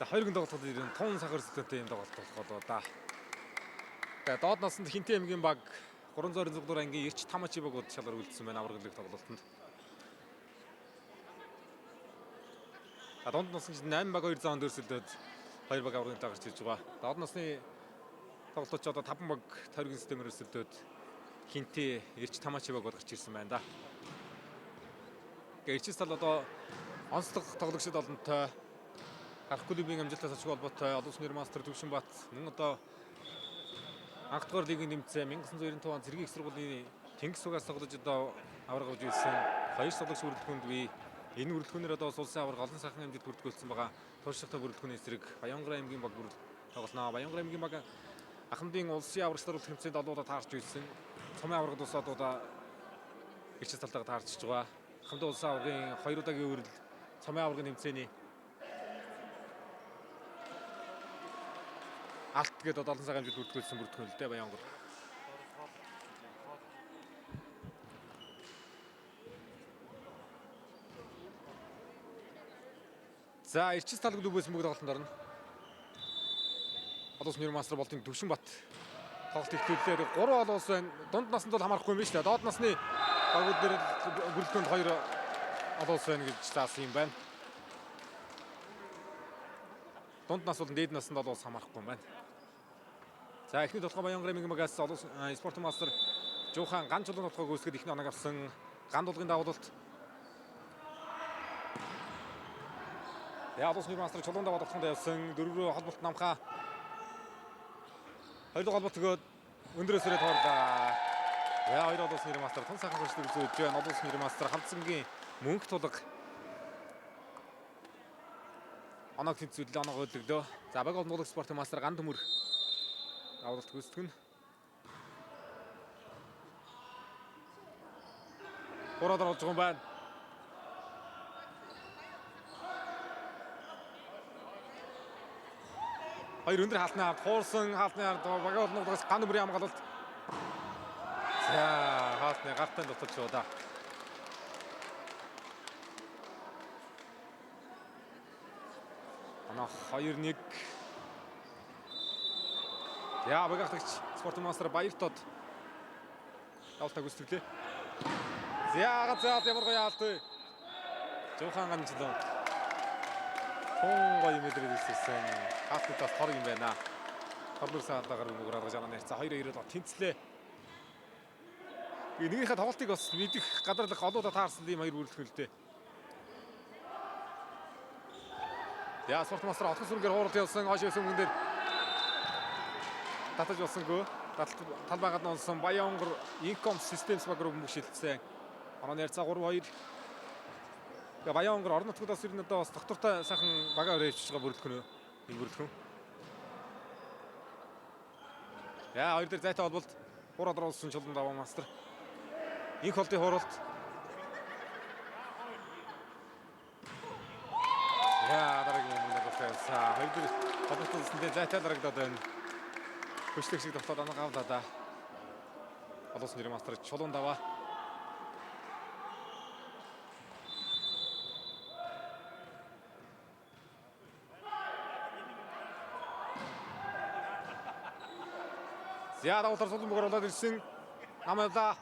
За хоёрын тоглолтод ирэн тун сахар сэтгэлтэй юм тоглолт болох да. Тэгээ доод наснд Хинтээ аймгийн баг 326 дугаар ангийн Эрч Тамачи багууд шалгар үлдсэн байна авраг лиг тоглолтод. Донд насны 8 баг 2 заанд өрсөлдөд 2 баг аврагын гарч ирж байгаа. Доод насны тоглолтод ч одоо 5 баг тойргийн системээр өрсөлдөд Хинтээ Эрч Тамачи багууд гарч ирсэн байна да. Эрчс тал одоо онцлог тоглогчид олонтой Гарах клубын амжилтаас ашиг холбоотой олон улсын мастер Төвшинбат мөн одоо анх дугаар лигийн нэмцээ 1995 он цэргийн их сургуулийн Тэнгис сугаас тоглож одоо авраг авч ирсэн хоёр тоглогч бүрэлдэхүүнд бий. Энэ бүрэлдэхүүнээр одоо улсын авраг олон сайхан амжилт бүрдүүлсэн байгаа. Туршлагатай бүрэлдэхүүний эсрэг Баянгар аймгийн баг тоглоно. Баянгар аймгийн баг Ахмадын улсын аврагч даруул тэмцээнд олоодаа таарч ирсэн. Цомын аврагд усаад удаа Эрчс талтайгаа таарч байгаа. Ахмадын улсын аврагын 2 удаагийн үрэл цомын аврагын тэмцээний алт гэдэг олон цагаан амжилт бүрдүүлсэн бүрэлдэхүүн л дээ Баянгар. За Эрчс тал клубээс мөнгө тоглолтод орно. Олон улсын мастер болтын Төвшинбат тоглолт ихтүүлээд 3 олон улс байна. Дунд наснд бол хамаарахгүй юм биш үү? Доод насны багууд дээр бүрэлдэхүүнд 2 олон улс байна гэж заасан юм байна. Дунд нас бол дээд наснд бол улс хамаарахгүй юм байна. За эхний толгой Баянгар аймгийн багаас олон спорт мастер Жуухан ган чулуун толгойг үүсгэхэд эхний оног авсан ган дулгын давуулалт. Олон улсын мастер чулуун даваа тоглоход явсан 4-рөө холболт намхаа. Хоёрдугаар холболт өгөөд өндрөөсөрөө тоорлаа. Хоёр олон улсын мастер тун сайхан хурцлыг үзүүлж байна. Олон улсын мастер халдсангийн мөнх тулга оног тэнцвэрлээ, оног өдлөглөө. За баг олон спортын мастер ган төмөр давуулалт гүйцэтгэн. Ороод орж байгаа юм байна. Хоёр өндөр хаалтнаа хуурсан хаалтны баг олон ган төмөрийн хамгаалалт. За хаалтны гартаа дотор шүү да. Оноо 2-1. Яа багтагч спортын мастер Баяртод давтаг үстэглээ. За ямар гоё яалт вэ? Жуухан ганчлаа. Тун гоё мэдрэлсэн. Хаалтаас тор юм байна. Торлог саалдагаар мөнгө гаргаж байгаа нэрцээ 2-2-оор тэнцлээ. Нэгнийхээ тоглолтыг бас мэдэх гадарлах олоодаа таарсан тийм хоёр бүрэлдэхүүнтэй. Яа спорт мастер отгон сүргээр хууралт явсан хойш явсан мөн дээр татаж болсонгүй. Талбайгаад нонсон Баянгар Income Systems баг руу мөнгө шилжсэн. Онооны ярцаа 3-2. Баянгар орон нутгаас ирнэ одоо бас доктортой сайхан бага өрөөж байгаа бүрэлдэхүүн. Энэ бүрэлдэхүүн. Яа хоёр дээр зайтай холболт хураад оруулсан чулуун даваа мастер. Инх холдын хууралт. Яа дараагийн мөнгө авсан. Хоёр дээр холболтод зайтай дарагдаад байна. Хөшлөг шиг тогтоод оноо гавлаа да. Олон улсын мастер чулуун даваа. Зяа давтар сулын мөнгөөр болоод ирсэн. Амада.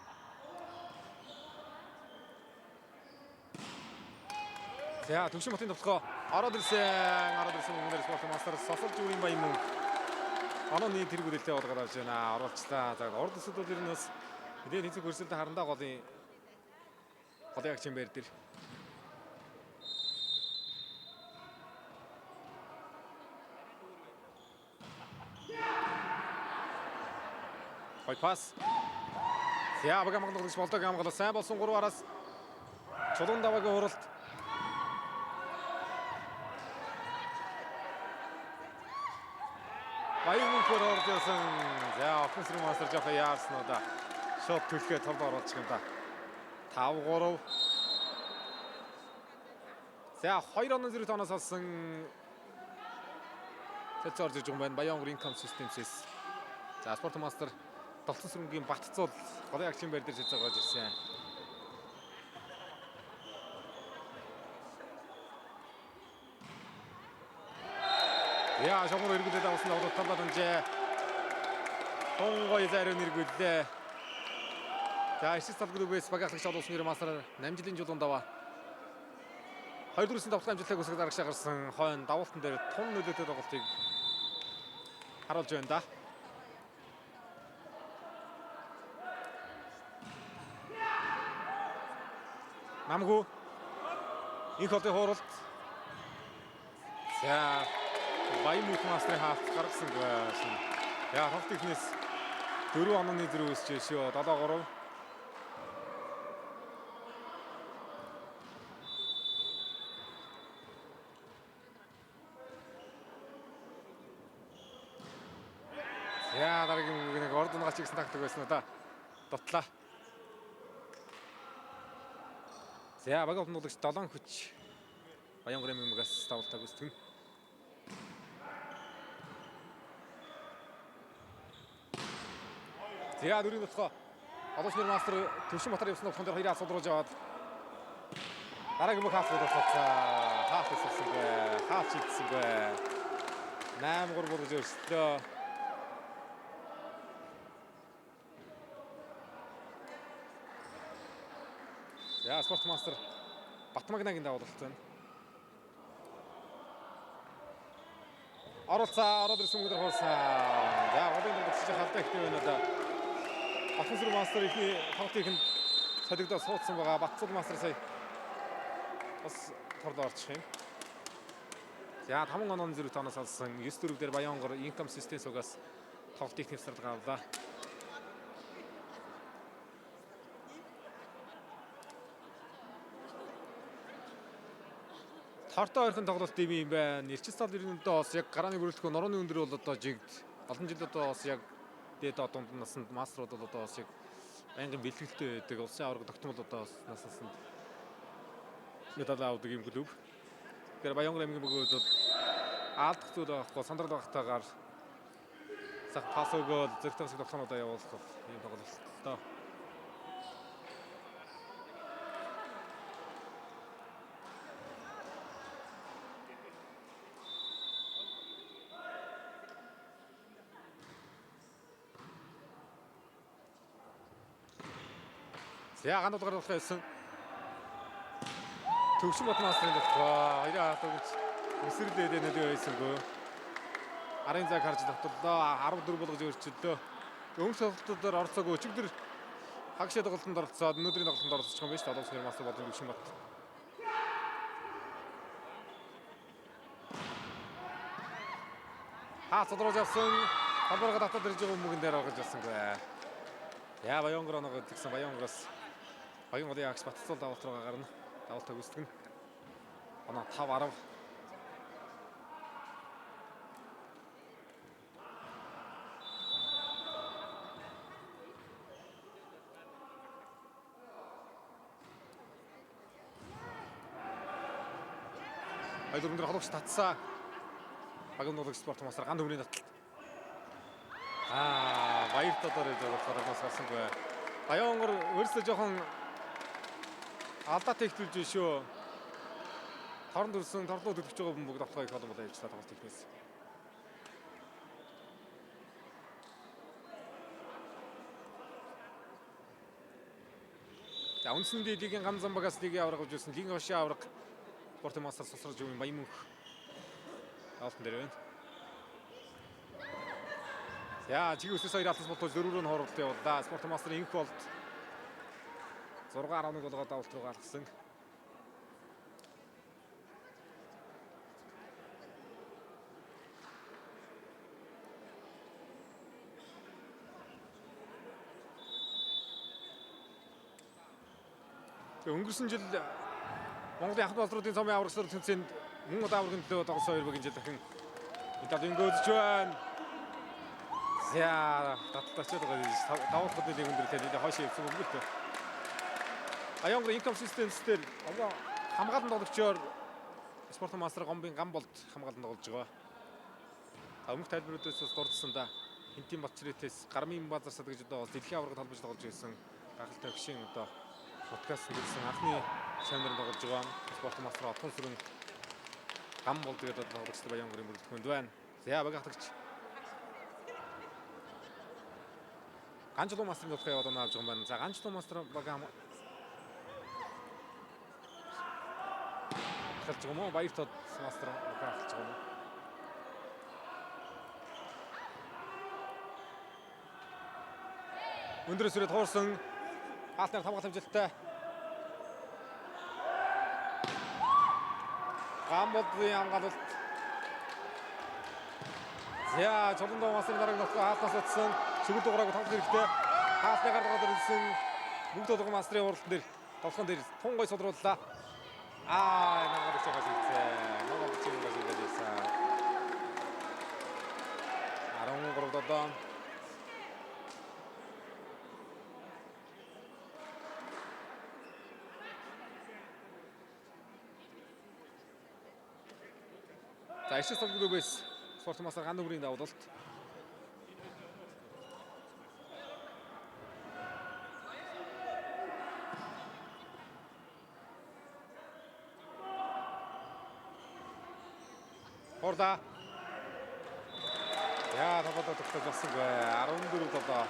За Төвшинбатын тоглоо ороод ирсэн мөнгөөр спорт мастер сосолж үрийн баян мөнгө. Онооны тэргүүлэлтэд болгоод авч байна. Оруулчлаа. За урд төсөд бол ер нь бас мэдээ хэцүү хөрсөлтөд харандаа голын агчин байр дээр. Хой пас. За баг амгалж болдог амгалаа сайн болсон 3 араас чулуун даваагийн уралт. Баян мөнгөөр орж ирсэн. За офенсив мастер жоо яарсан уу да. Шот төлхөө толд оруулчих юм да. 5-3. За 2-0 тоноос олсон. Цэцэр орж байгаа юм байна. Баянгар Income Systems-с. За спорт мастер Долцон сүрэнгийн Батцуул голын агчин байр дээр цэцэр гарч ирсэн. Яа, шогноор эргүүлээд авсан тоглолт талаад энэ Хонгой зарим нэргүүллээ. За, ишс талгүйгээс багаалагч олон улсын масар 8 жилийн жуулуун даваа. 2 дөрөвсөн давталгаа амжилттай үсэг дарагшаа гарсан хойно давуултан дээр тун нөлөөтэй тоглолтыг харуулж байна да. Намгүй их хотын хууралт. За, Баямүх мастрын хаафт гаргасан байсан. Яа, хавт ихнээс 4 онооны зэрэг өсч шүү. 7-3. За, дараагийн нэг ордон гач игсэн тактик байсан уу да. Дотлаа. За, багийн нуулагч 7 хүч. Баянгарын мэмгээс тавтаг үстгэн. За, дөрөв нутгаа. Олон улсын мастер Төвшин Батар явсан тоглоом дээр 2 асуудруулж аваад дараагийн бүх хаалт болчихсон. Хаалт хийсэн бай. Хаалт хийсэн бай. 8-3 болж өрсөлдөө. За, спорт мастер Батмагнагийн давуулалт байна. Ороод ирсэн мөнгөөр хуурсан. За, голын дундч халдаа ихтэй байна да. Батмагнагийн мастер ихний хавтынд солигдоод суудсан байгаа. Батцул мастер сая бас торлоо орчих юм. За, 5 онооны зэрэг тоноос алсан 9-4 дээр Баянгор инком систем сугаас тоглолт техник сард гавлаа. Хортой ойрхон тоглолт юм байна. Нэрчил тал ерөнхийдөө бас яг гарааны бүрэлдэхүүн норооны өндөр бол одоо жигд олон жил одоо бас яг дээд дунд насанд мастерууд бол одоо бас яг байнгын бэлтгэлтэй байдаг. Улсын аварга тогтмол одоо бас насанд медаль авдаг юм клуб. Тэгэхээр Баянгор аймгийн бөгөөд аалдах зүйл байхгүй сандрал багтаагаар сах пас өгөөл зэрэгтэй тоглоомудаа явуулах юм тоглолттой. За, ганууд гаргах байсан. Төвшин Батмаг насрын дэх хоёроо хатагч өсрөлдөө нөлөө байсангүй. Арын цаг харж тогтлоо 14 болгож өөрчлөлтөө. Өмнөх тоглолтуудаар орцоогүй өчигдөр хагшаа тоглолтод оролцоод өнөөдрийн тоглолтод оролцох юм байна шүү дээ. Олон улсын мастер болон Төвшин Бат. Цодроож авсан хамбарга татаад ирж байгаа мөнгөн дээр оргож авсангүй. Яа, Баянгор оноо гэсэн Баянгороос Баян голын агш Батцул давалт руугаа гарна. Давалтаа гүйцэтгэн. Оноо 5-10. Хоёр дөрөв дээр хологч татсаа. Багийн нуулагч спорт мастер ган төмний таталт. Баяр талаар зөвлөж гарсангүй. Баянгор өөрсдөө жоохон алдаатай ихтүүлж шүү. Торон дөрсөн торлоо төлөвч байгаа бөмбөг давтгаа их олон болоо явж та тоглолт ихнээс. За, үндсэндээ лигийн ган замбагаас лигийн авраг авч ирсэн. Лигийн хошийн авраг спортын мастер сосрож юм Баямүнх алтан дээр байна. За, чигөөсөөс хоёр алтан болтож дөрвөр нь хооролт явууллаа. Спортын мастер инх болт 6-11 болгоод давалт руу гаргасан. Өнгөрсөн жил Монголын анх болруудын цомын аврагчдын тэмцээнд мөн удаа аврагын төлөө тоглосон хоёр багийн жил дахин медаль өнгөөдөж байна. За, татлаач байгаа давуулгад нэг өндөрлөлтэй нэлээд хойш явсан юм байна. Баянгор инком системс дээр хамгаалан тоглогчоор спортын мастер гомбын гам болд хамгаалан тоглож байгаа. Өмнөх тайлбаруудаас бас дурдсан да. Хинтийн Батчрэтээс гармын базарсад гэж одоо дэлхийн аврагт холбож тоглож байсан. Гахалтай хөшийн одоо подкаст хийсэн анхны чанар тоглож байгаа. Спортын мастер отхон сүрэн гам болд гэдэг тоглогчтой Баянгорын бүрэлдэхүүнд байна. За багтагч. Ганжлуу мастрын тодорхой яваад авч байгаа юм байна. За ганжлуу мастер бага хэлж байгаа юм уу? Баяр тод мастер бага хэлж байгаа юм уу? Өндрөөс ирээд хуурсан хаалтны хамгаалалт амжилттай. Гамболын хамгаалалт. За чулуун мастрын дараагийн нутгаа хаалтнаас утсан шүгэл дугаарыг тоглох хэрэгтэй. Хаалтны гаргаад ирсэн бүгд толгой мастрын уралдан дээр тоглохон дээр тун гой содрууллаа. Намайг чагаас ирсэн. Намайг чигээс ирсэн. 13 додоо. За ишээ солгодоогоос спорт мастер ганц бүрийн давуулалт. Хорда. Яа, тавтаа тогтож болсон гэ 14 додоо.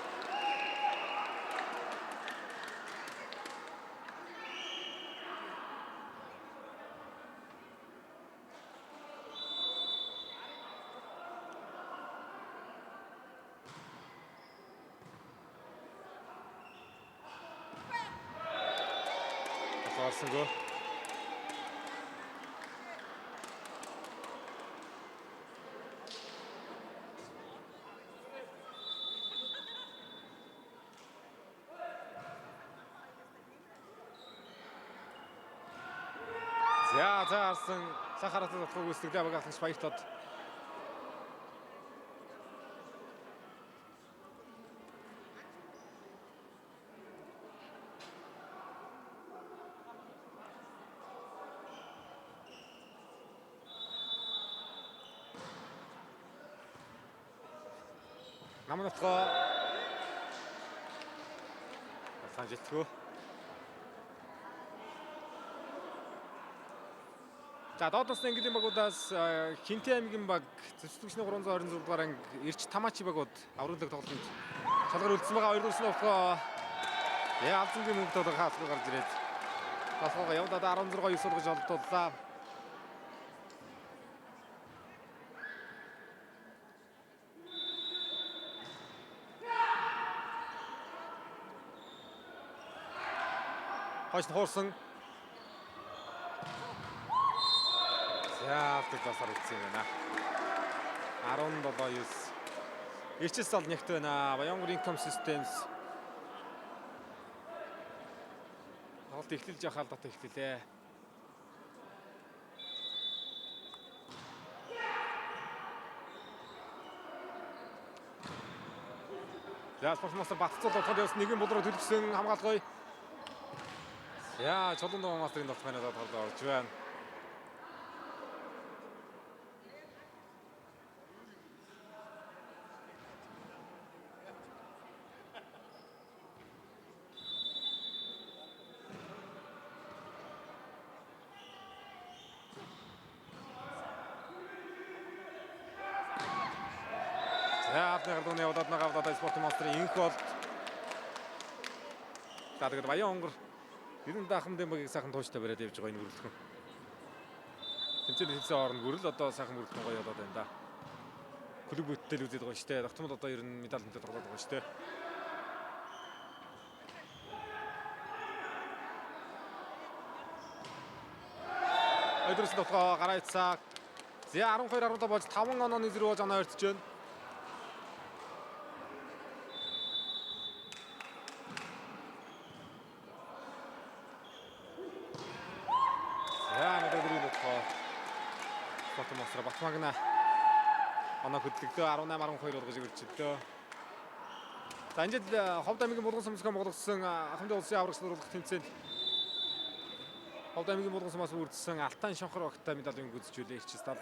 Орсонго. За арсан сахаратад дотгоо гүйцэтгэлээ багтлагч баяртод. Намнатгаа санжитгөө. За доодноос английн багуудаас Хинтэй аймгийн баг зөвсөлтөгчний 326 дугаар анги Эрч Тамачи багууд авралдаг тоглолтод шалгар үлдсэн байгаа. 2 дуусны нутгаа алзангийн мөнгө толгой хаалга гарч ирээд басгаа явдаад 16-9 сургаж олдууллаа. Хойш хуурсан. За тасар үлдсэн байна. 17-9. Эрчээс ол нэгт байна. Баянгор Income Systems. Тоглолт эхлэлж явах албатай эхлэлээ. За спортмастер Батцол болоход явсан нэгэн болроо төлөвсөн хамгаалгой. Яа, чулуун мастрын дотгойноо тоглолт орж байна. Гардууны удаад нагавдаад спорт мастрын инх бол. За тэгээд Баянгор Ирэн Дахамдын багийг сайхан тууштай бариад явж байгаа энэ үргэлжлэн. Тэмцээн хэлсэн хооронд гүрэл одоо сайхан үргэлжлэн гоё болоод байна да. Клуб бүттэл үзээд байгаа шүү дээ. Давтамд одоо ер нь медаль мэдээ тоглоод байгаа шүү дээ. Өдрөөс дотгоо гараа ицсаа. За 12-15 болж 5 онооны зэрэг болж оноо өртөж байна. Батмасра Батмагна оноо хөдлөгдөө 18-12 болгож ирчихлээ. За энэ жил Ховд аймгийн Булган сумсган болгосон Ахмадын улсын аврагч дурлах тэмцээнд Ховд аймгийн Булган сумаас үрдсэн Алтан Шонхор багтаа медалийн гүйцэтгүүлээ Эрчээс тал.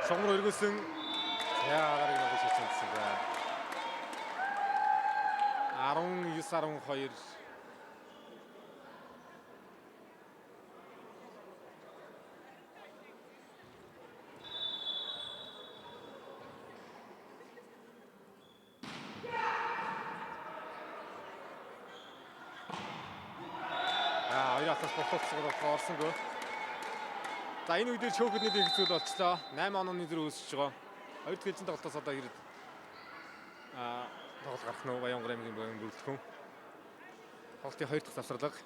Шонгор өргөсөн. Яа гарыг ногоос хийчихсэн байна. 19-12. Хоёрын атаас боловсрол орсонгүй. За энэ үед шөөгдний дэг зүйл болчлоо. 8 онооны зэрэг өсөж байгаа. Хоёр дахь ээлжийн тоглолтоос одоо ирээд тоглолт гарах нь Баянгар аймгийн бүрэлдэхүүн. Тоглолтын хоёр дахь завсарлага.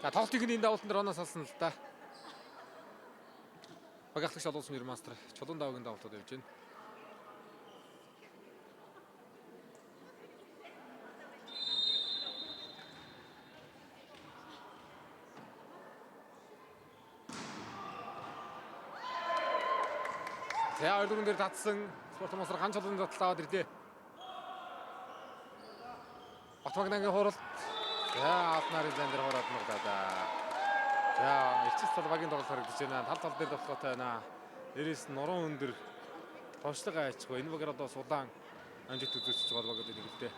За тоглолтын энэ давуултан дээр оноос алсан л да. Багахлагч олон улсын мастер Чулуун даваагийн давуултууд явж байна. За хоёр дөрөв дээр татсан спорт мастер хан Чулуун татал аваад ирлээ. Батбагнагийн хуралт. За Алтнарын зан дээр хороод нуглаа. За элчис талбайгийн тоглолт харагдаж байна. Тал тал дээр тоглохтой байна. Дээрээс нь нуруу өндөр товчлого айчгүй. Энэ багаар одоо сулаан амжилт үзүүлж байгаа багт нэг л дээ.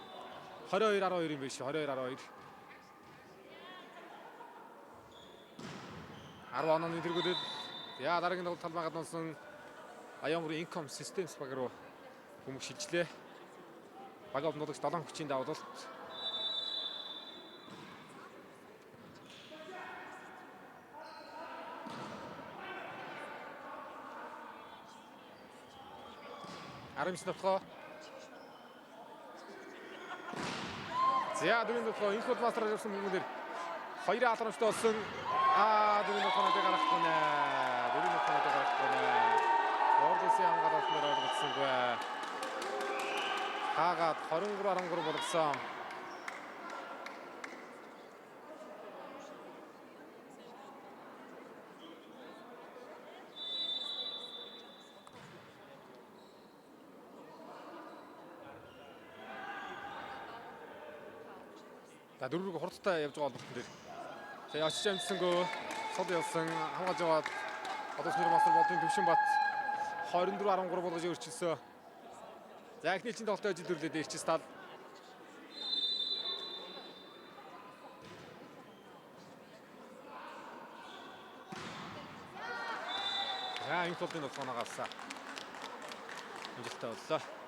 22-12 юм биш. 22-12. 10 онооны тэргүүлэл. За дараагийн тоглолт талбайгаад нуусан Баянгарын Income Systems баг руу хүмүүх шилжлээ. Баг обнуудагч 7 хүчийн давуулалт. Арамс нөхөө. За дөрөв нөхөө инхот мастер явсан хүмүүдэр 2 алрамжтай болсон. Дөрөв нөхөөтэй гарахгүй нэ. Дөрөв нөхөөтэй гарахгүй нэ. Ордосын хамгаалалтнаар ойлгоцсонгүй. Хаагаад 23-13 болгосон. За дөрвөг хурдтай явж байгаа болтон дээр. За очиж амжсангүй сод явсан хамгаалж яваад одоо сүр мастер болдын Төвшинбат 24-13 болгож өөрчилсөн. За эхний чинь тоглолтоо ажил төрлөө дээрчс тал. За энэ тоглолтын нөхцөл гарсан. Амжилттай боллоо.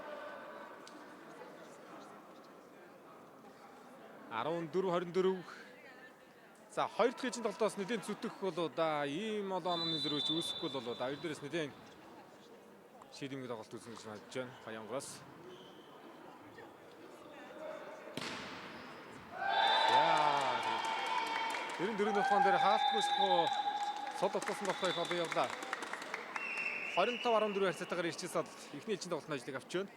14-24. За хоёр дахь ээлжийн тоглолтоос нэлийн зүтгэх болоо да ийм олон онооны зөрүүч үүсэхгүй болоо да. Хоёр дээрээс нэлийн шийдэмгийн тоглолт үүснэ гэж бодож байна. Баянгаас. Яа. 94 нөхөн дээр хаалтгүйсгүй сод тогтсон болохыг одоо явлаа. 25-14 харьцаатаагаар ирчихсэн эхний ээлжийн тоглолтын ажлыг авч байна.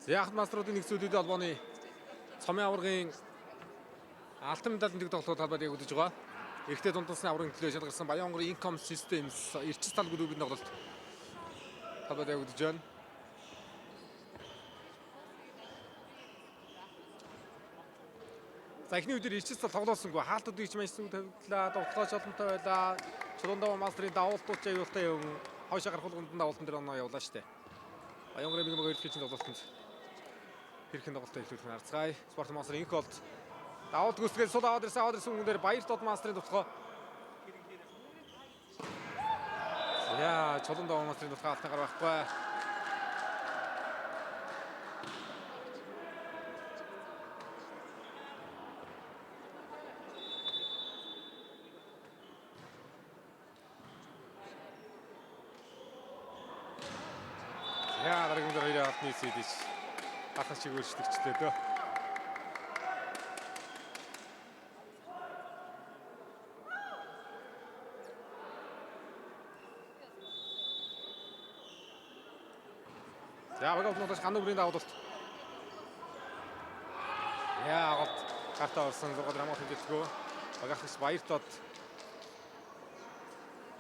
Яг маструудын нэг зүйлүүд албаны цомын аваргын алтан медаль тэмдэг тоглоход талбайд яг үдэж байгаа. Эрэгтэй дундасны аваргын төлөө шалгарсан Баян хонгорын Income Systems эрчил тал гүрүүгийн тоглолт талбайд яг үдэж байна. За эхний үеэр эрчил тал тоглоосонгүй хаалтууд ич машин тавигдлаа, довтлооч олонтой байлаа. Чулуундаа мастрын давуултууч аюултай юм. Хойшоо гарах болгонд давуултан дээр оноо явуулаа штэ. Баян хонгорын нэг хоёрын тоглолтод хэрхэн тоглолтоо хэлүүлэх нь арцгай. Спорт мастер Инколд давуулт гүйцэтгээд сул аваад ирсэн хүн дээр Баяр дод мастрын тусгай. Яа, чулуундаа мастрын тусгай алтан гар байхгүй. Яа, дараагийн дээр хоёрын алтны сэдэж хатаж чигүүлждэгчлээ дөө. За багт нутаж ханаа бүрийн давуулт. Яа, гот гартаа орсон 6 драмат хэлэлцгөө. Багахс Баяр дод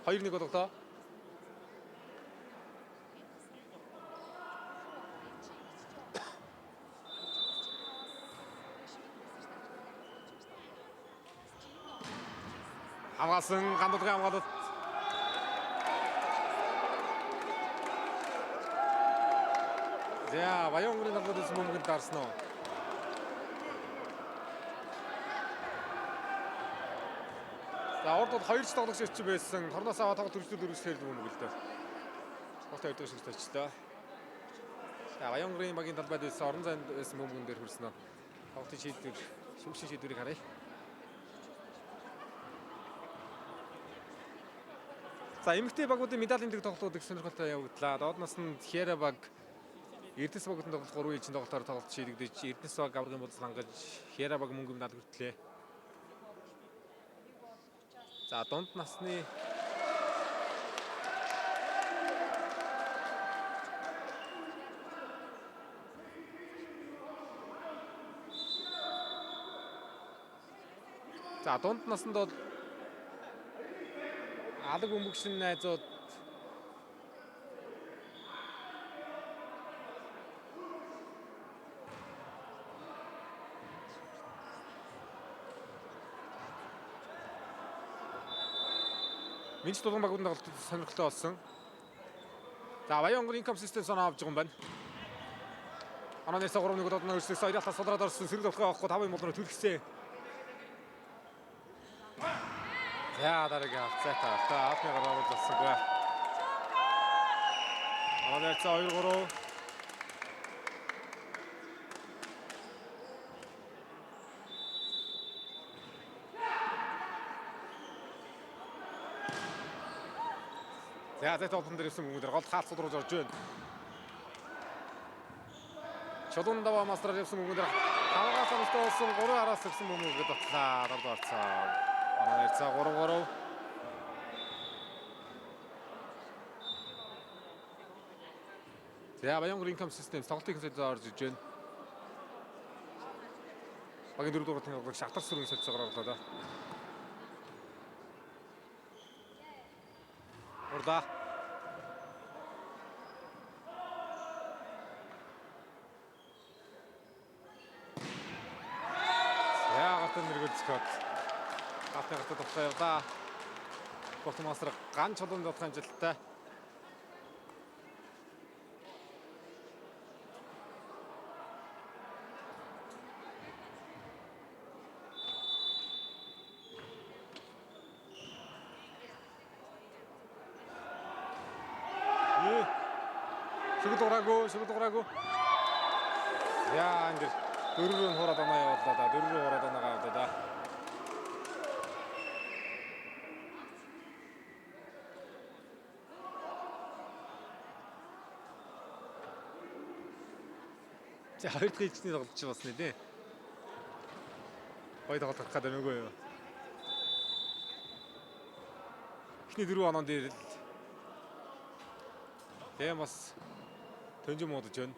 2-1 болголоо. Хамгаалсан гандуудын хамгаалалт. За Баян хонгорын тоглолтоос мөнгөнд дарсан уу? За урд бол 2 ч тоглогч ирч байсан. Торноос аваад тоглолт төрөлтөд үргэлжлэхээр л мөнгө л дээ. Тоглолт ойдоо шиг тачлаа. За Баян хонгорын багийн талбайд байсан орон зайд байсан мөнгөн дээр хүрсэн нь. Тоглолтын шийдвэр, шүүгчийн шийдвэрийг харъя. За эмэгтэй багуудын медалийн тэмдэг тоглолтууд их сонирхолтой явагдлаа. Доод наснд Хера баг Эрдэнэс багуудын тоглолт 3 ижин тоглолтоор тоглолт шийдэгдэж Эрдэнэс баг аврагын бодол хангаж Хера баг мөнгө медаль хүртлээ. За дунд насны За дунд наснд бол алаг бөмбөгшин найзууд Минч тулгын багуудын тоглолт сонирхолтой болсон. За Баян хонгорын Income Systems оноо авч байгаа юм байна. Онооноос 3-1 додно өрсөлдөж соёлтаа сулраад орсон сэрэг толгой авахгүй 5 молроо төлгсөн. За дараагийн авцаатай та апны гараад болсонгүй. Онооноос 2-3 За толгон дээр ирсэн мөнгөдөр гол хаалцууд руу зорж байна. Чулуундаа мастраар ирсэн мөнгөдөр хавгаас амстуулсан 3 араас ирсэн мөнгөд батлаа. Дорд орцоо. Онооноос 3-3 За Баян хонгорын Income Systems тоглолтын хэсэгт орж иж байна. Багийн 4 дугаар тоглолт шатар сүрэн солилцоогоор орлоо. Урда. Яагаад нэргэлцэхэд хатны гартад тоглоо яваа. Спорт мастер ган чулуунд болох амжилттай. Шүгэл дуураагүй. Яа ингэ дөрөв нь хураад оноо явууллаа да. Дөрөв рүү хураад оноо авлаа да. За хоёр дахь ичний тоглолч бас нэлээ. Хоёр тоглох гэдэг юм уу? Эхний 4 оноо дээр л тийм бас төнжин муудаж байна.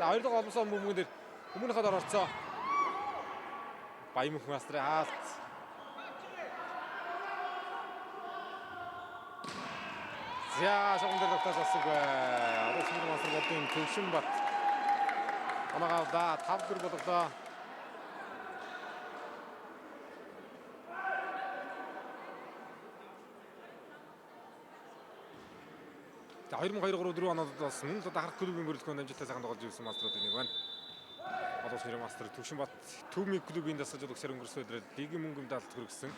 За хоёр дахь олонсон мөнгөн дээр өмнөхөд оролцоо. Баян мөнх мастрын хаалт. За шогон дээр тогтоож авсангүй. Одоо Сүмэр мастер болдын Төвшинбат. Оноогоо да 5-4 болголоо. За 2002-3 оноод бас мөн одоо харах клубын мөрөлдөхөнд амжилттай сайхан тоглож ирсэн маструудын нэг байна. Одоо Сүмэр мастер Төвшинбат Төвмиг клубын дасгаж өгсөр өнгөрсөн өдрөө лигийн мөнгө медаль хүргэсэн.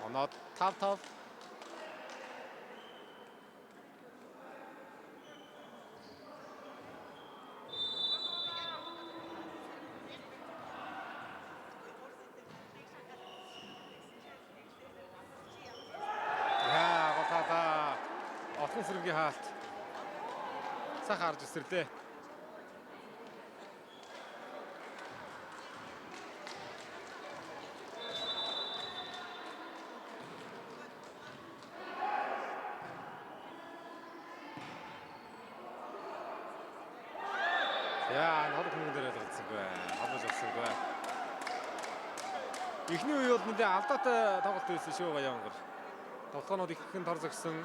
Оноод 5-5. Отхон сэргийн хаалт. Сайхан харж өсөрлөө. Яа, над хүмүүс дээр ялгцсангүй. Хавж авсангүй. Эхний үе бол нэлээ алдаатай тоглолт байсан шүү Баянгар. Тоглоомод ихэнх нь тор зогсон.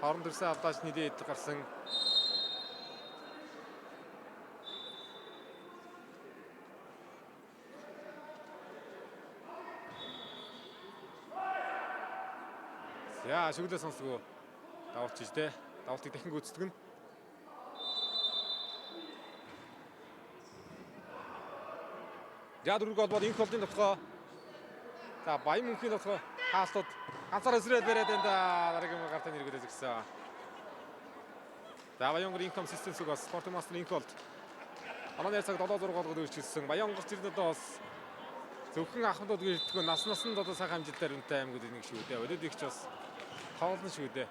Хооронд ирсэн алдааж нэлээ эд гарсан. Яа, шүглээ сонсгоо. Давуулч дээ. Давуултыг дахин гүйцэтгэн. За дөрөв гол бол инх болдын тогтгоо. За Баян мөнхийн тогтгоо хаалтууд ганцаар эсрээд бариад энэ дараагийн гартаа нэргүүлж гисэн. За Баянгар инком системс угаас спорт мастер инх болд. Онооны цаг 7-6 голгод өөрчилсөн. Баянгар ч ирнэ одоо бас зөвхөн ахмадууд гэртгөө наснд одоо сайхан амжилтаар үнэтэй аймагуд нэг шүү дээ. Өдөөд их ч бас тоглоно шүү дээ.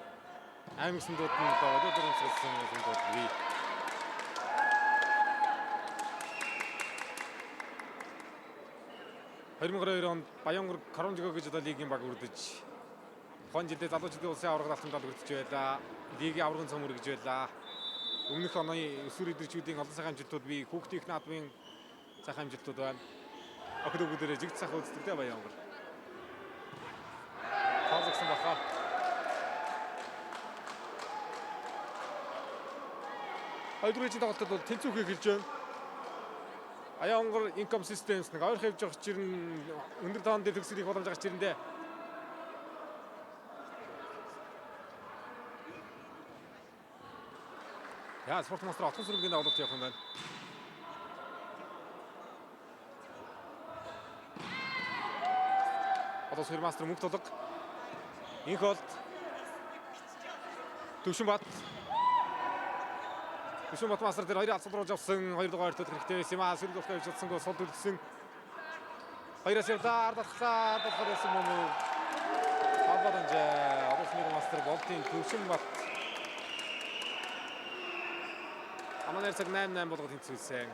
Аймаг сүмдүүд нь одоо өдөөд өнцгөлсөн сүмдүүд бий. онд Баянгар Коромжиго гэж одоо лигийн баг үрдэж. Хон жилдээ залуучдын улсын аварга алтан тал үрдэж байлаа. Лигийн аваргын цом үргэж байлаа. Өмнөх оны өсвөр эдэрчүүдийн олон сайхан амжилтууд бий. Хүүхдийн их наадмын сайхан амжилтууд байна. Охид өгүүдээр жигт сайхан үзтгэлтэй Баянгар. Тоглосон бахаа. Хоёрдугаар тоглолтод бол тэнцвүүхийг хэлж байна. Баянгар инком системс нэг ойрхон явж байгаа чирэн өндөр тоон дээр төгсгөл их боломж байгаа чирэндээ. Яа, спорт мастер отхон сүрэмгийн давлалт явах юм байна. Одоо Сүмэр мастер мөнх толго. Инх болд. Төвшинбат мастер дээр хоёрын алцал руу явсан. Хоёр дугаар төлөх хэрэгтэй байсан юм аа. Сэрэл болох явж чадсангүй сул дүрсэн. Хоёроос явлаа. Ардаглаа. Ардаглах байсан юм уу? Хавааданж одоо Сүмэр мастер болдын Төвшинбат. Аманаар цаг 8-8 болгоод тэнцвүүлсэн.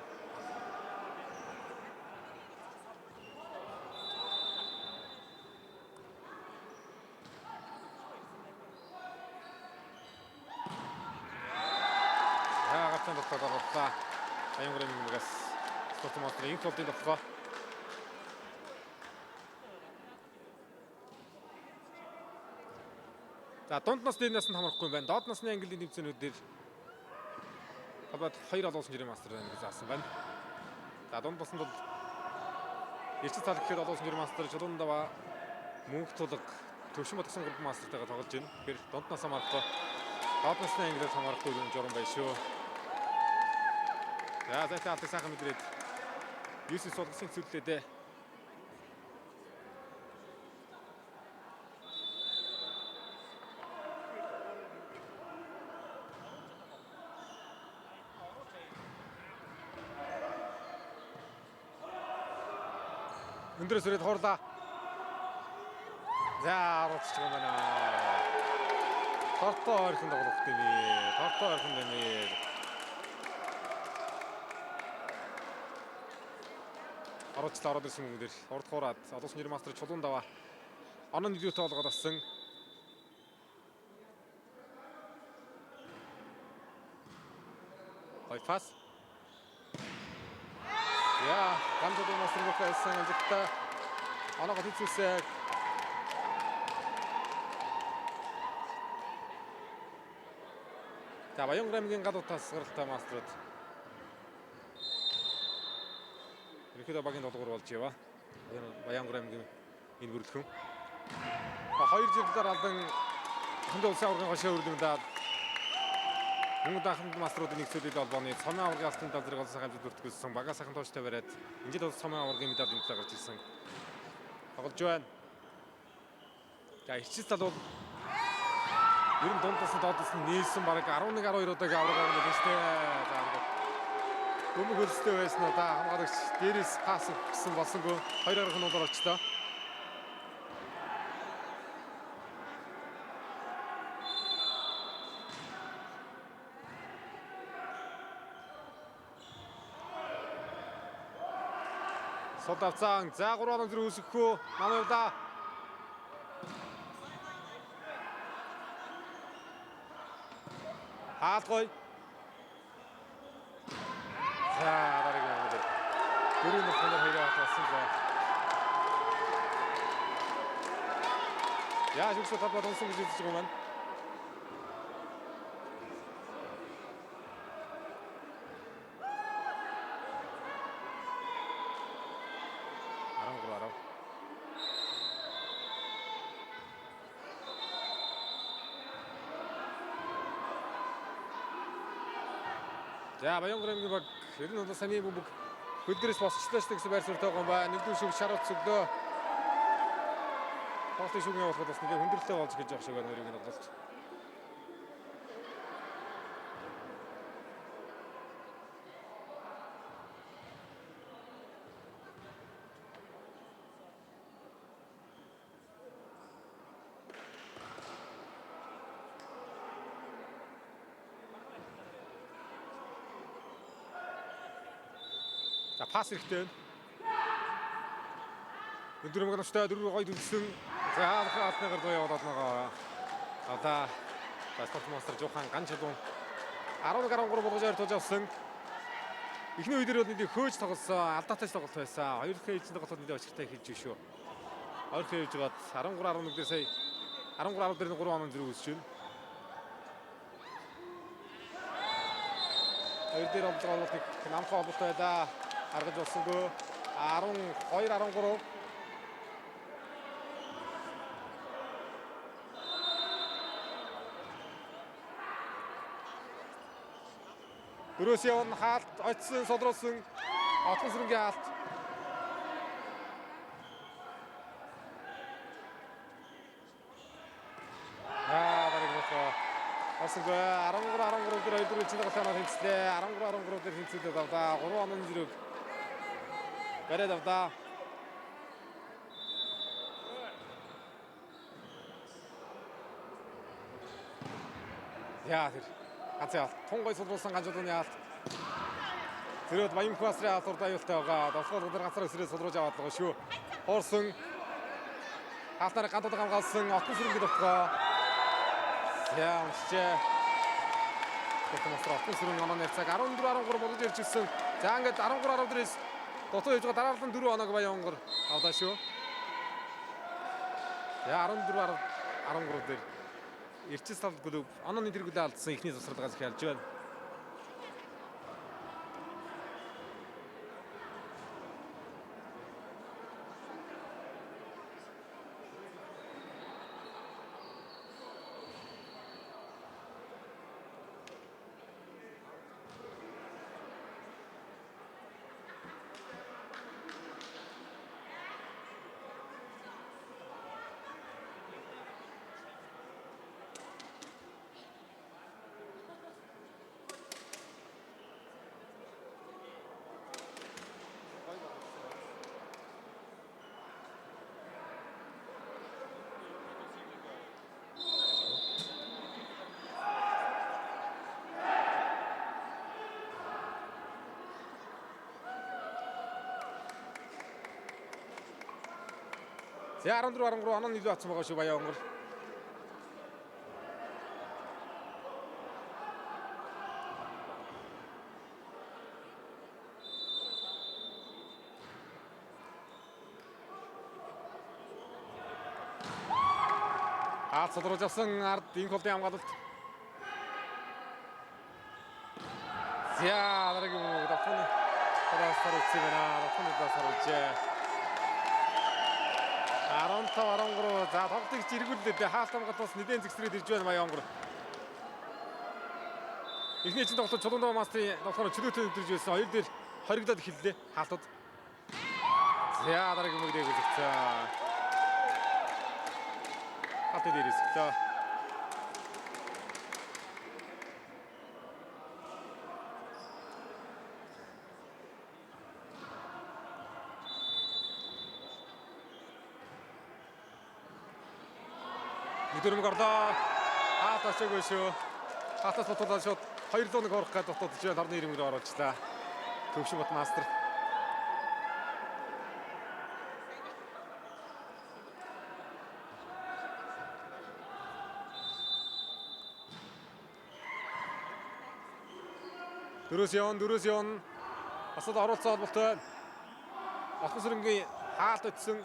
Тогтоолоо. Баянгарын мөнгөөс спорт мастрын инх болдын тогтгоо. За дунд насны насанд хамрахгүй юм байна. Доод насны английн тэмцээнүүдээр талбайд 2 олон жирийн мастер байна гэж заасан байна. За дунд наснд бол Эрчил цаал гэхэд олон жирийн мастер Чулуун даваа мөнх тулга Төвшинбат гэсэн гол мастертайгаа тоглож байна. Тэгэхээр дунд нас хамаарахгүй доод насны ангилал хамаарахгүй юм журам байна шүү. За зайтай алт сайхан мэдрээд 9 суулгасан хэвлэлээ дээ. Өндрөөс өрөөд хуурлаа. За оруулчих юм байна. Тортой ойрхон тоглох юм ээ. Тортой ойрхон юм ээ. Оролцлоо ороод ирсэн хүмүүс дээр урд хуураад олон жирийн мастер Чулуун даваа оноо нийлүүтэй болгоод авсан. Гой пас. Яа, ганцхан масрын байсан амжилттай. Оноогоо хийцүүлсэн. За Баянграмгийн гадуутаас гаралтай маструуд. Ерөнхийдөө багийн долгуур болж яваа. Баянграмгийн энэ бүрэлдэхүүн. 2 жилээр алдан хөндөө улсын аваргын гошоо өргөмдөөд Мөнгө даханд маструудын нэгцүүлэлт холбооны цомын аваргын алтан медаль зэрэг олон сайхан амжилт бүртгүүлсэн багаа сайхан тууштай бариад энэ жил цомын аваргын медаль энэ талаар гарч ирсэн. Тоглож байна. За ирчис тал бол ер нь дундаас нь доотлсон нийлсэн бараг 11-12 удаагийн аварга авах юм шүү дээ. За гүмэг хөлстэй байсан уу да хамгаалагч дээрээс пас өгсөн болсонгүй 2 арга нуудаар очлоо. Содавцан за 3 оноо зэрэг үсэхгүй нам явда. Хаалгой. За дараагийн юм дээр. Дөрөв нөхөр хоёроо хатсан байна. Яаж үсэх талбайд онсон гэж үзэж байгаа юм байна. За Баянграмгийн баг ер нь бол самийн бөмбөг хөлдрөөс босчлоо ч гэсэн байр суурьтай байгаа юм байна. Нэгдүгээр шүг шаралт цөглөө. Тоглолтын шүгний явуулахад бас нэг хүндрэлтэй болж гэж явах шиг байна өөрийн тоглолт. За пас хэрэгтэй байна. Өдөр мөнгөстэй дөрөв гоё төлсөн. За хаалтныгаар зөө яваад байгаа. Одоо спорт мастер Жохан Ганчалуун 11-13 болгож ойртуулж авсан. Эхний үед бол нэг хөөж тоглосон, алдаатай тоглолт байсан. Хоёр дахь ээлжинд тоглолт нэг очиртай хэлж шүү. Хоёр дахь ээлж бод 13-11 дээр сая 13-10 дээр 3 оноо зэрэг үсэж байна. Хоёр дээр болоод нэг намхан холбоотой байлаа. Аргаж болсонгүй 12-13 Дөрөөс явна хаалт очсон содруулсан отгон сүрэнгийн хаалт. Бараг болоо. Осгоо 13-13 дээр 2 дөрөв чинь гасаанаар хэмцлээ. 13-13 дээр хэмцүүлээд авдаа. 3 оноо зэрэг бариад авдаа. Яа тэр ганцаа тунгой сулруулсан ганжуулгын хаалт. Зэрэг Баян Хвасрын хаалт урд аюултай байгаа. Довтлогоор өдөр ганцаар өсрөө сулруулж аваад байгаа шүү. Хоорсон хаалтаар гантууд хамгаалсан отгон сүрэнгийн довтлогоо. Яа уншчээ. Томостро отгон сүрэн онооны цаг 14-13 болгож ирж ирсэн. За ингээд 13-10 дээрээс дотоо явж байгаа дараалал 4 оноог Баянгар авдаа шүү. Яа 14-13 дээр Ирчис тал клуб онооны тэргүүлээ алдсан ихний засварлагаас их ялж байна. За 14-13 оноо нийлүү атсан байгаа шүү Баянгар. Цодруулж авсан ард Инколдын хамгаалалт. За дараагийн мөнгө давхны саруулсан байна. Давхны саруулжээ. 15-13 за тоглолтыг эргүүлээд хаалт хамгаалт бас нэгэн зэгсрээд ирж байна Баянгор. Эхний чинь тоглолт Чулуун Мастрын давхны чөлөөтэй өдөрж байсан. Хоёр дээр хоригдоод эхэллээ хаалтад. За дараагийн мөнгө дээгүүлсэн. Хатад ирсэн. Өдөрмөг орлоо. Хаташгүй шүү. Хатас ботолоо шууд 2-1 орох гэдэг дутагдж байна. Орны ирмээр оруулчлаа. Төвшин бот мастер. Дөрөс явна. Асууд оруулцаа холбоотой. Ахсрынгийн хаалт өтсөн.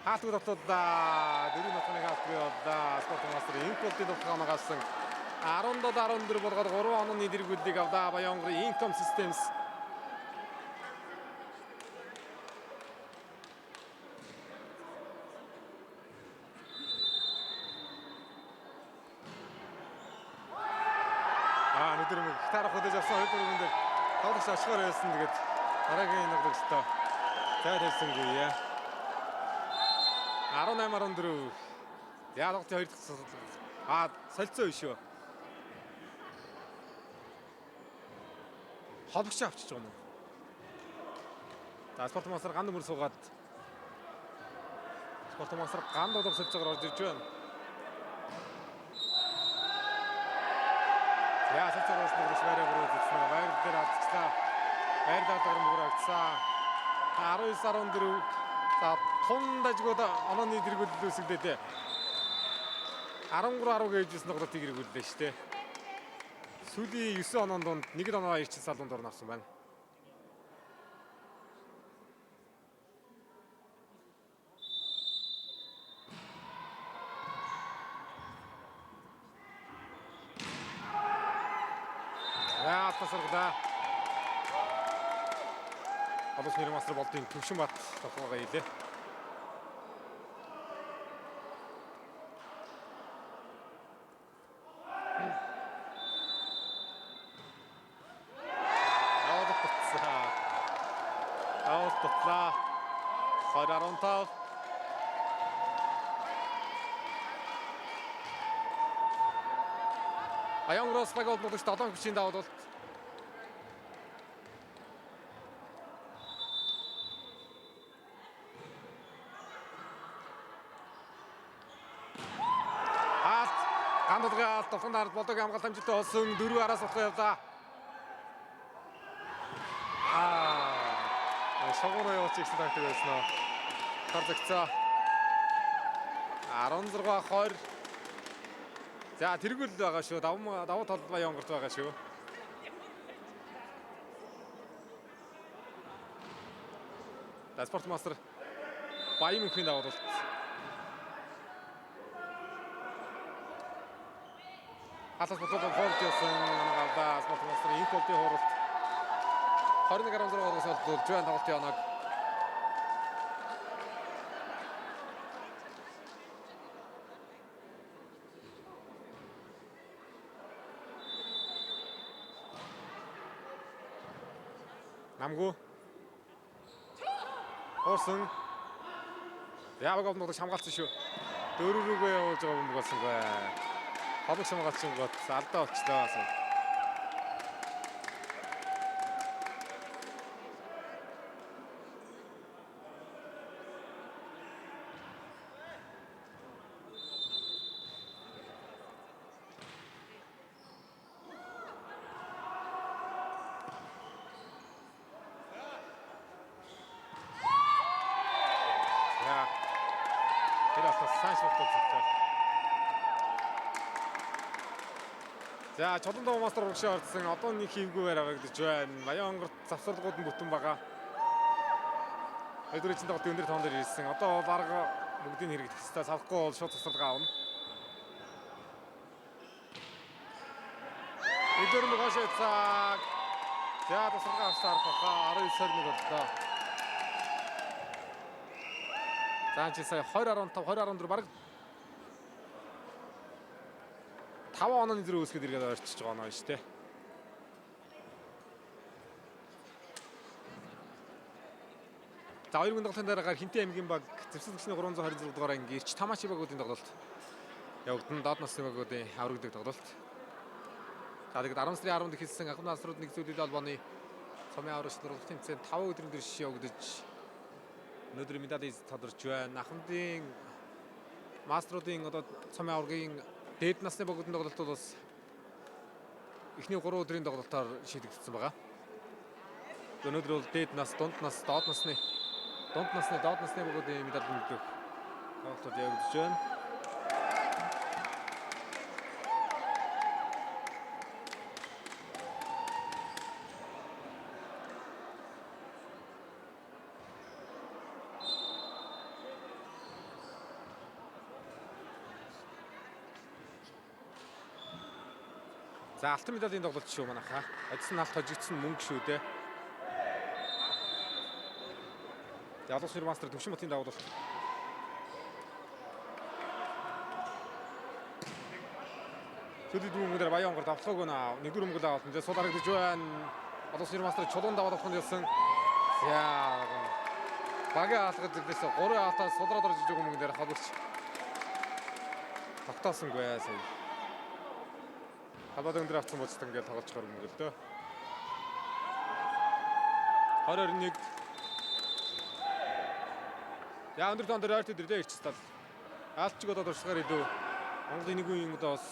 Хаалтгүй тоглолтоо дөрөв нотны хаалтгүй боллоо. Спорт мастер Инколдын тоглоом гарсан. 17-14 болгоод 3 онооны дэргүүллийг авдаа Баянгорын Income Systems. Өдөрмөг тарах хөдөөж авсан өдөрмөг дээр тоглож ашгаар байсан. Тэгээд дараагийн тоглолтоо зайлшгүй яа. 18-14. Яагаад хоёр дахь солилцоо биш үү? Холбогч авчиж байгаа юм. За спорт мастер ганд мөр суугаад спорт мастер ганд болов солилцоогоор орж ирж байна. За солилцоогоос нэгж байраа бүрэлдэхүүн байр дээр авчлаа. Байр даатгаар мөр авцсан. 19-14 за тун дажгууд онооны дэргүүлэл үүсгдээ. 13-10 гэжсэн тоглолтыг эргүүллээ шүү дээ. Сүүлийн 9 оноонд донд 1 оноо ирчин салуунд орно авсан байна. Тасаргада. Одоос нэр мастер болдын Төвшин бат тоглоогоо хийлээ. Автобуслаа. 20-15. Баянгороос гол бодож 7 хүчийн давуулт. Гандалгаа тохон дард бодог хамгаалт амжилттай болсон 4 араас болох явлаа. Шогоороо явууч гэсэн тактик байсан нь. Тарцагцаа. 16-20. За тэргүүл байгаа шүү. Давуу тал Баянгорт байгаа шүү. Спорт мастер Баян мөнхийн давуулт. Хатас бодлого хоолт ясан гавда спорт мастер Инколдын хууралт 21-16-оос олдвол жуан тоглолтын оног намгүй Орсон яаваг овногдож хамгаалсан шүү. 4 рүүгээ явуулж байгаа юм болсон бай. Холбогч хамгаалсан гот алдаа болчлоо. За Чулуун мастер урагшаа орсон. Одоо нэг хийвгүй байгаа гэж байна. Баянгорт завсралгууд нь бүтэн байгаа. Өдрийн тоглолт өндөр тоон дээр ирсэн. Одоо баг бүгдийг хэрэглэх хэвээр салахгүй бол шууд тасалгаа авна. Эдгээр нь хашаа цаг. За тасалгаа авсаар баха 19-21 боллоо. За чи сая 20.15 20.14 баг 5 онооны зэрэг үүсгээд иргээд ойрчиж байгаа оноо шүү дээ. За 2000 тоглолтын дараагаар Хинтээ аймгийн баг зэвсэгчний 326 дугаар анги Ирч Тамаши багуудын тоглолт явагдана. Доод насны багуудын аврагдаг тоглолт. За тэгээд 10 сарын 10-нд эхэлсэн анхны насрууд нэг зүйлийн холбооны цомын аврагч дурлалт тэмцээн 5 өдрийн турш явагдаж өнөөдөр медаль тодорч байна. Анхны маструудын одоо цомын аврагийн дээд насны багуудын тоглолт бас эхний 3 өдрийн тоглолтоор шийдэгдсэн байгаа. Өнөөдөр бол дээд нас, дунд нас, доод насны багуудын медаль өгөх тоглолтууд явагдаж байна. За алтан медалийн тоглолт шүү манайхаа. Ажсан алт хожигдсан мөнгө шүү дээ. Ялгуус нэр мастер Төвшин Батын давуулалт. Сөдөд мөнгөөр Баян онгор давталгааг наа. Нэгдүгээр мөнгө авалт энэ сул харагдаж байна. Ялгуус нэр мастер чулуун давуулах нь ялсан. Яа. Багийн хаалгад зэглээс 3 хаалтаас сулраад орж иж байгаа мөнгө дээр халуурч. Тогтоосонгүй сая. Халууд өндөр авсан боцтой ингээд тоглож байгаа юм л дөө. 2021 яа өндөр тоон дээр ойрт идэрлээ ирч тал. Аалтчиг одоо туршлагаар илүү Монголын нэг үеийн одоо бас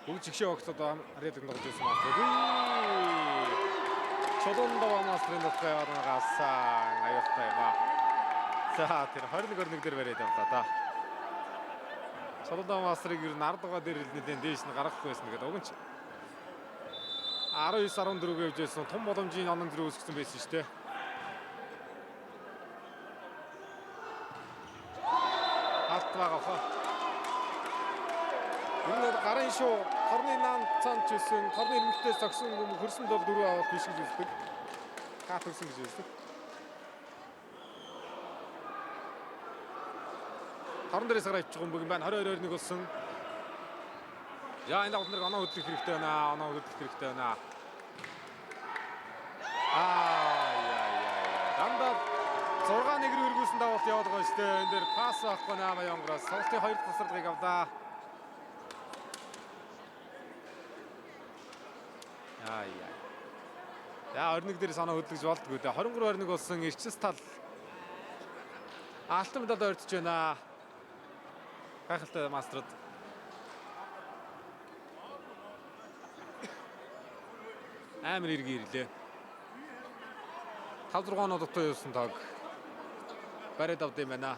бүгд жигшээ огт одоо харьяадаг тоглож байсан маа. Чулуун даваанаас трендтэй яваагаас аюултай ба. За тэр 21-21 дээр бариад явлаа да. Чулуун даваасрыг ер нь 10 дугаар дээр нэлээд дээш нь гаргахгүй байсан гэдэг уг нь 19-14 явж байсан том боломжийн онон зэрэг үүсгэсэн байсан шүү дээ. Алт байгаа хаа. Энэ гарын шүү хорны наан цаанч байсан, хорны ирмэгтэй зогсон юм хөрсөнд бол 4 авах биш гэж үздэг. Хаа төрсөн гэж үздэг. Хорон дээрээс гараад ичж байгаа юм байна. 22-21 болсон. Яа энэ тоглолт нэр оноо хөдлөх хэрэгтэй байна. Оноо хөдлөх хэрэгтэй байна. Дандаа 6-1 рүү эргүүлсэн давалт яваад байгаа шүү дээ. Энэ дээр пасс авахгүй наа Янгоос. Сонголтын 2 тасалгыг авлаа. Яа 21 дээрээс оноо хөдлөж болдгоо дээ. 23-21 болсон Ирчс тал алтан медаль ойртож байна. Гайхалтай маструуд. Амар иргэн ирлээ. 5-6 оноо дотор юусан таг. Барайд авд юм байна.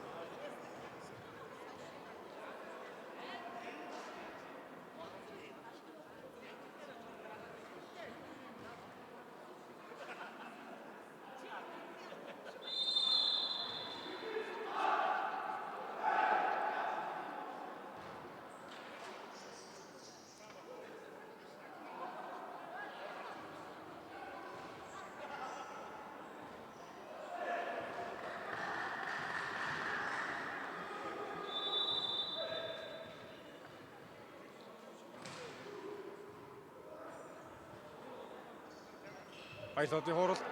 Баялуудын хуралт.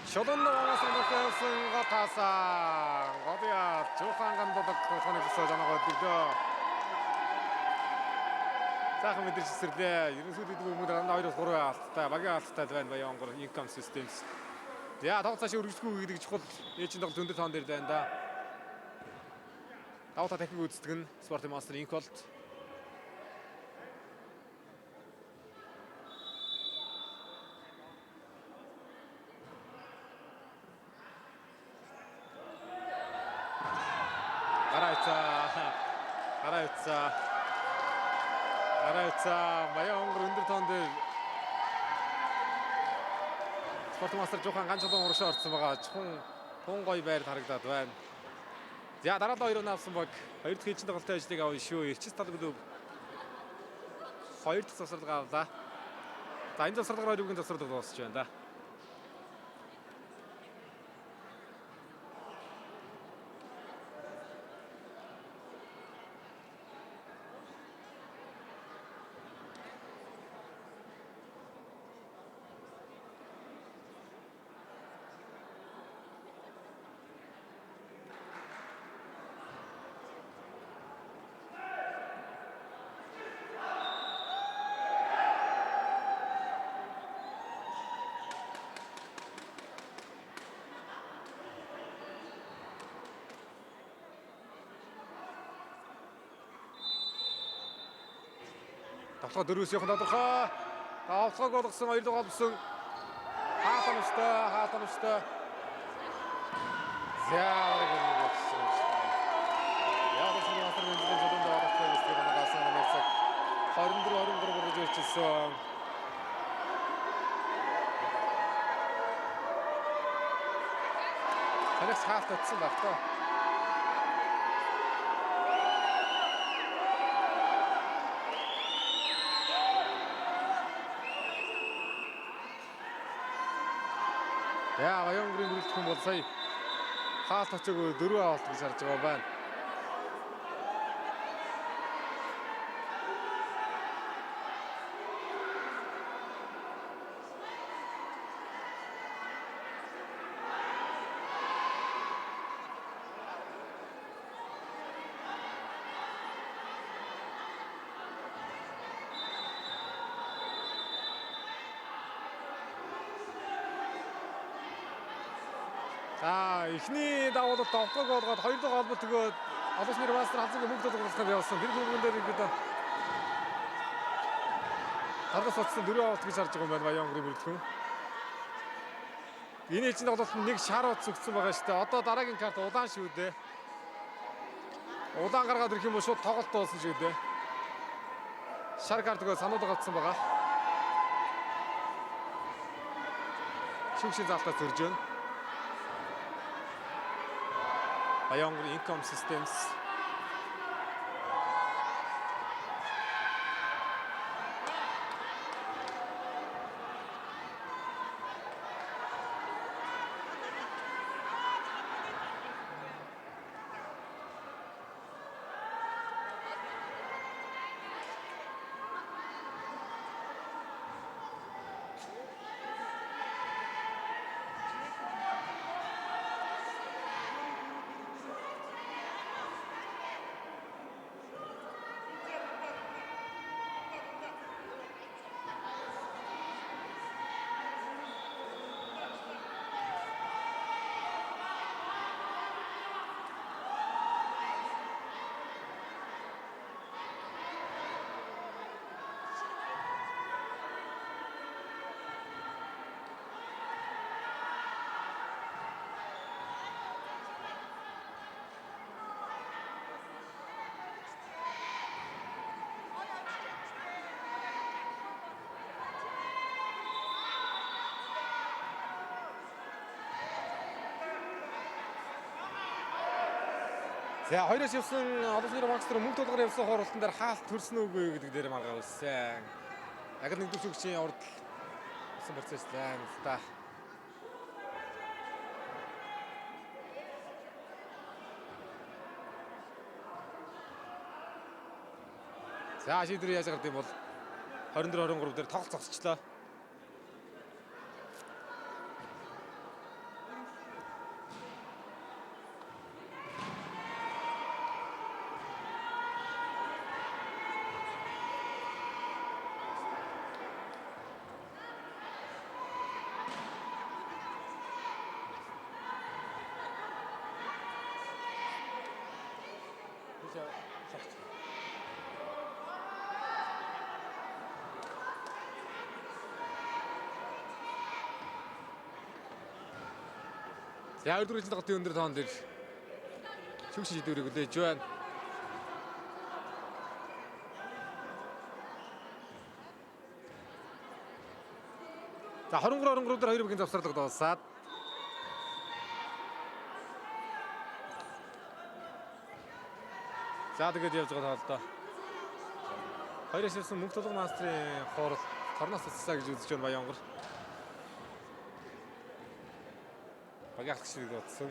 Шолон даваас нөхөсөн гатасан. Годя Жохан ганддаг хоног сож анаа өдөө. Сайхан мэдэрч сэрлээ. Ерөнхийдөө бүгд 2-3 алттай, багийн алттай байна Баян онгор income systems. Яа тоглолцоос өргөжгүй гэдэг чухал ээжийн тоглолт өндөр тоон дээр байна да. Даваа техник үздэг нь спортын мастер инколт. Гарайцаа Баян онгор өндөр тоон дээр спортын мастер Жохан ганц жолон урагшаа орсон байгаа. Чухал тун гоё байр харагдаад байна. За дараалал 2 авсан баг 2 дахь ээлжийн тоглолтын ажлыг авна шүү. Эрчис тал клуб 2 дахь завсралгаа авлаа. За энэ завсралгаар 2-ын завсралыг дуусч байна да. Тавтаа 4-өөс явах тодорхой. Тавтааг болгосон 2 дугаар болсон. Хаалтанштай. Яагаад гэсэн юм бэ? Яг л энэ хатар энэ зөвхөн доорхтой гэсэн нэг асан нэрсэг 24 болж ирчихсэн. Танаас хаалтагдсан баг таа. Яа, Баянгарын бүрэлдэхүүн бол сая хаалт очоогүй 4 хаалт гэж харж байгаа байна. За эхний давуулт товтгог болгоод 2 дахь холболт өгөөд олон улсын мастер хазыг мөнгө төлөвлөхөд явсан. Тэр хөвгөн дээр ингээд таргас утсан 4 хаалт гэж харж байгаа юм байна Баянгарын бүрэлдэхүүн. Энэ ээлжийн тоглолтод нэг шар утас өгсөн байгаа шүү дээ. Одоо дараагийн карт удаан шүү дээ. Удаан гаргаад ирэх юм бол шууд тоглолт дуусан шүү дээ. Шар карт өгөө сануулга авсан байгаа. Шүүгшийн заалтаа төрж байна. Баянгарын income systems. За хоёроос явсан олон улсын мастер мөнгө тулгаар явсан хооролтон дээр хаалт төрсөн үгүй гэдэг дээр маргаа үлсэн. Яг нэг дүүсгчийн урд болсон процесс байна л да. За шийдвэр яаж гардаг юм бол 24-23 дээр тоглолт зогсчлоо. За өдөр ижил тоглолтын өндөр тоон дээр шүүгч шийдвэрийг хүлээж байна. За 23-23 дээр 2 бүгийн завсарлага дуусаад За тэгээд явж байгаа тоолдоо. Хоёроос ирсэн мөнх толгой мастрын хоорол торноос цацсаа гэж үзэж байна Баянгар. Багийнх шиг бодсон.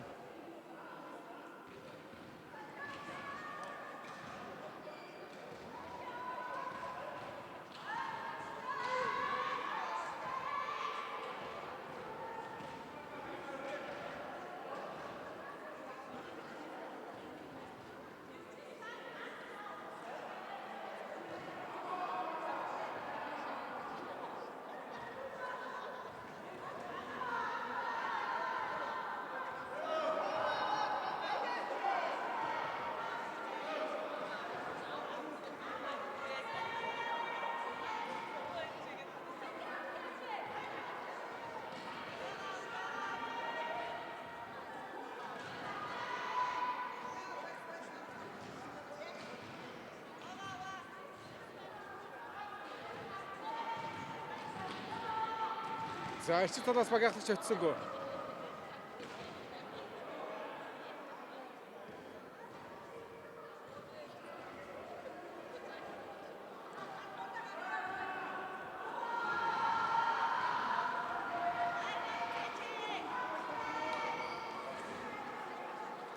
За эцэг талаас багийнх очсонгүй.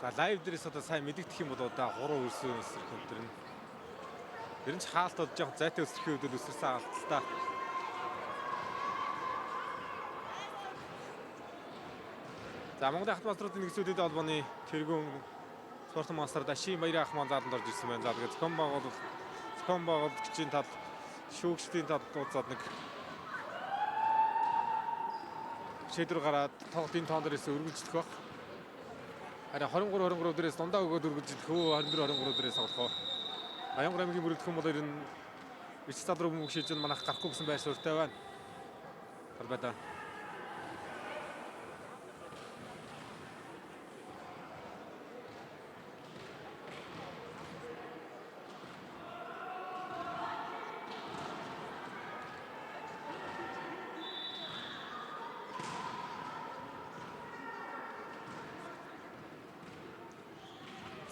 За лайв дээрээс одоо сайн мэдэгдэх юм бол одоо 3 өрсөн эсрэг өнтер нь. Ер нь ч хаалт одоо жоох зайтай өсрөхийн үед өсөрсөн хаалттай. За Монголын хат маструудын нэгсүүдэд холбооны тэргүүн спортын мастер Даши Баярын ах маань зааланд орж ирсэн байна. За тэгээд зохион байгуулагчийн тал шүүгчдийн тал дууцаад нэг шийдвэр гараад тоглолтын тоон дээрээс өргөжлөх баг. Харин 23-23 дээрээс дундаа өгөөд өргөжлөх хөө 24-23 дээрээс тоглох. Баянгар аймгийн бүрэлдэхүүн бол ер нь бичиг зал руу мөнгө шилжиж манайх гарахгүй гэсэн байр суурьтай байна. Талбайдаа.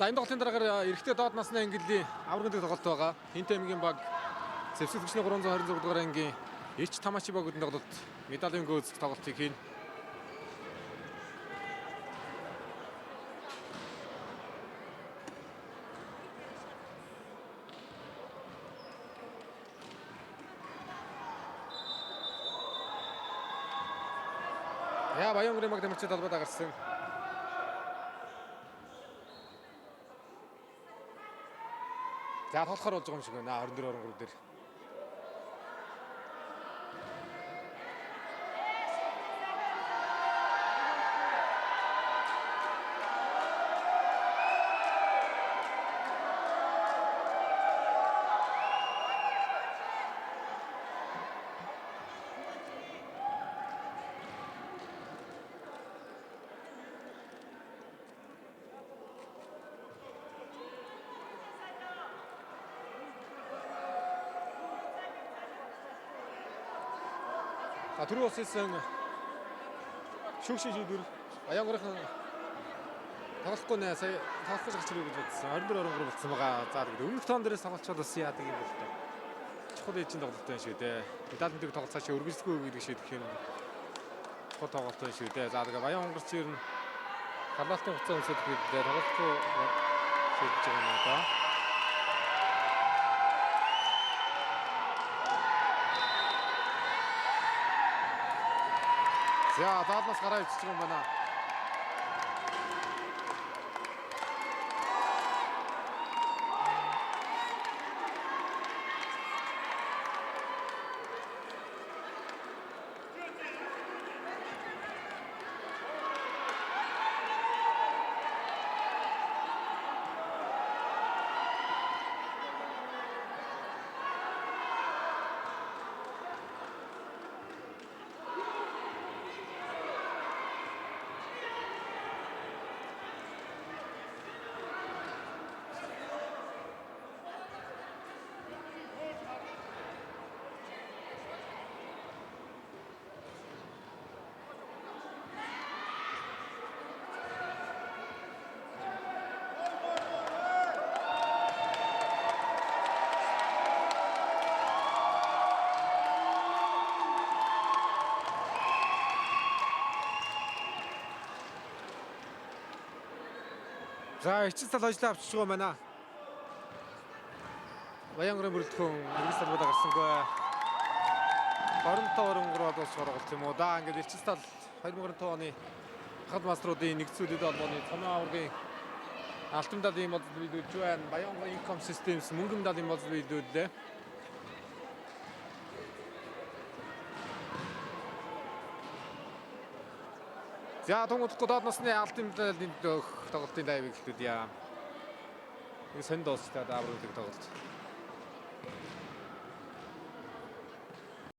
За энэ тоглолтын дараагаар эрэгтэй доод насны ангиллын аврагын тоглолт байгаа. Хинт аймгийн баг Зэвсэг төвчний 326 дугаар ангийн Ирч Тамаши багуудын тоглолт медалийн гүйцэх тоглолтыг хийн. Яа Баянгарын баг тамирчид талбайд гарсан. За тоглохоор болж байгаа юм шиг байна 24-23 дээр. Түрүү бас хэлсэн шүүгчийн шийдвэр Баянгарын тоглохгүй нэ сая тоглох гэж хэрэг гэж бодсон. 24-23 болсон байгаа. За тэгээд өмнөх тоон дээрээс тоглолцоод бас яадаг юм бол тоо. Чухал эжийн тоглолт байна шүү дээ. Медаль тоглолт цаашаа өргөжлөхгүй гэдэг шийдэх юм. Чухал тоглолт байна шүү дээ. За тэгээд Баянгарч ер нь халаалтын хугацаа өнсөд гэдэг тоглохгүй шийдэж байгаа юм да. За даалнаас гараа иччих юм байна. За эцэс тал ажлаа авчиж байгаа байна. Баянгарын бүрэлдэхүүн эцэс талбайд гарсангүй. 25-23 бол сургалт юм уу да. Ингээд эцэс тал 2025 оны хад маструудын нэгдсүүлэлт холбооны цомын аваргын алтан медалийн бодол биелүүлж байна. Баянгарын Income Systems мөнгөн медалийн бодол биелүүллээ. За тунгууд доод насны алтан медалийн тоглолтын дайвыг хэлээд яа. Энэ сэн дуустай даавруудыг тоглолт.